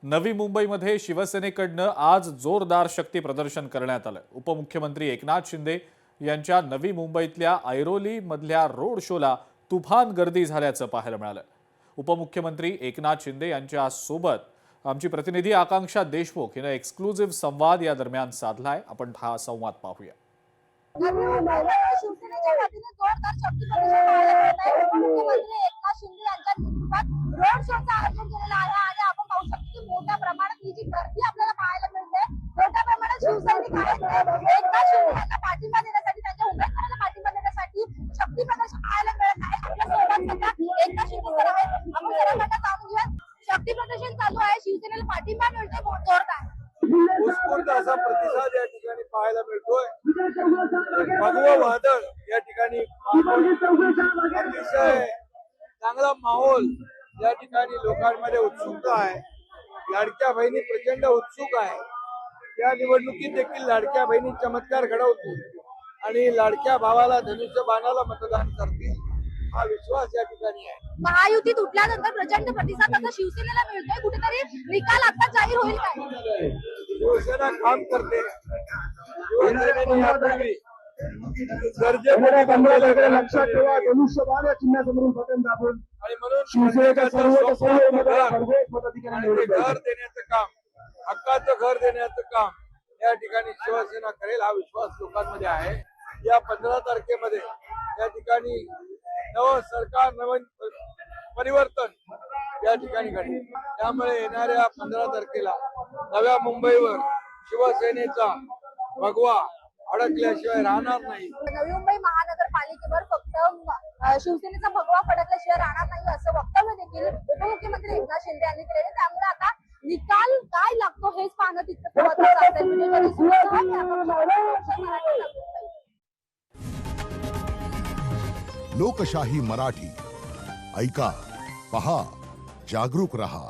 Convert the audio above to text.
नवी मुंबईमध्ये शिवसेनेकडनं आज जोरदार शक्ती प्रदर्शन करण्यात आलं। उपमुख्यमंत्री एकनाथ शिंदे यांच्या नवी मुंबईतल्या ऐरोली मधल्या रोड शोला तुफान गर्दी झाल्याचं पाहायला मिळालं। उपमुख्यमंत्री एकनाथ शिंदे यांच्या सोबत आमची प्रतिनिधी आकांक्षा देशमुख हिने एक्सक्लुझिव्ह संवाद या दरम्यान साधलाय। आपण हा संवाद पाहूया। शिवसेनेच्या वतीने जोरदार शक्ती प्रदर्शन पाहायला मिळत आहे। उपमुख्यमंत्री एकनाथ शिंदे यांच्या नेतृत्वात रोड शोचं आयोजन केलेलं आहे आणि आपण पाहू शकतो की मोठ्या प्रमाणात ही जी गर्दी आपल्याला पाहायला मिळते, मोठ्या प्रमाणात शिवसैनिक आहेत एकनाथ शिंदे यांना पाठिंबा देण्यासाठी, त्यांच्या उमेदवाराला पाठिंबा देण्यासाठी शक्ती प्रदर्शन पाहायला मिळत आहे। आपल्यासोबत सध्या एकनाथ शिंदे सर आहेत, आपण सरांकडे जाणून घेऊया। शक्ती प्रदर्शन चालू आहे, शिवसेनेला पाठिंबा मिळतोय जोरदार, उत्स्फूर्त असा प्रतिसाद या ठिकाणी पाहायला मिळतोय। भगवं वादळ या ठिकाणी अतिशय चांगला माहोल या ठिकाणी लोकांमध्ये उत्सुकता आहे। लाडक्या बहिणी प्रचंड उत्सुक आहे। या निवडणुकीत देखील लाडक्या बहिणी चमत्कार घडवतील आणि लाडक्या भावाला धनुष्य बाणाला मतदान करतील हा विश्वास या ठिकाणी आहे। महायुती तुटल्यानंतर प्रचंड प्रतिसाद आता शिवसेनेला मिळतोय, कुठेतरी निकाल आता जाहीर होईल काय? शिवसेना काम करते। शिवसेनेने यापूर्वी गरजेप्रमाणे लक्षात ठेवा, धनुष्यबाण या चिन्हासमोरून बटन दाबून आणि म्हणून शिवसेनेचा सर्व घर देण्याचं काम, हक्काचं घर देण्याचं काम या ठिकाणी शिवसेना करेल हा विश्वास लोकांमध्ये आहे। या 15 तारखेमध्ये या ठिकाणी नवं सरकार, नवीन परिवर्तन या ठिकाणी घडेल। त्यामुळे येणाऱ्या 15 तारखेला नव्या मुंबईवर शिवसेनेचा भगवा अडकल्याशिवाय राहणार नाही। नवी मुंबई महानगरपालिकेवर फक्त शिवसेनेचा भगवा फडकल्याशिवाय राहणार नाही असं वक्तव्य देखील उपमुख्यमंत्री एकनाथ शिंदे यांनी केले। त्यामुळे आता निकाल काय लागतो हेच पाहणं तितकं महत्त्वाचं असेल। लोकशाही मराठी ऐका, पहा, जागरूक रहा।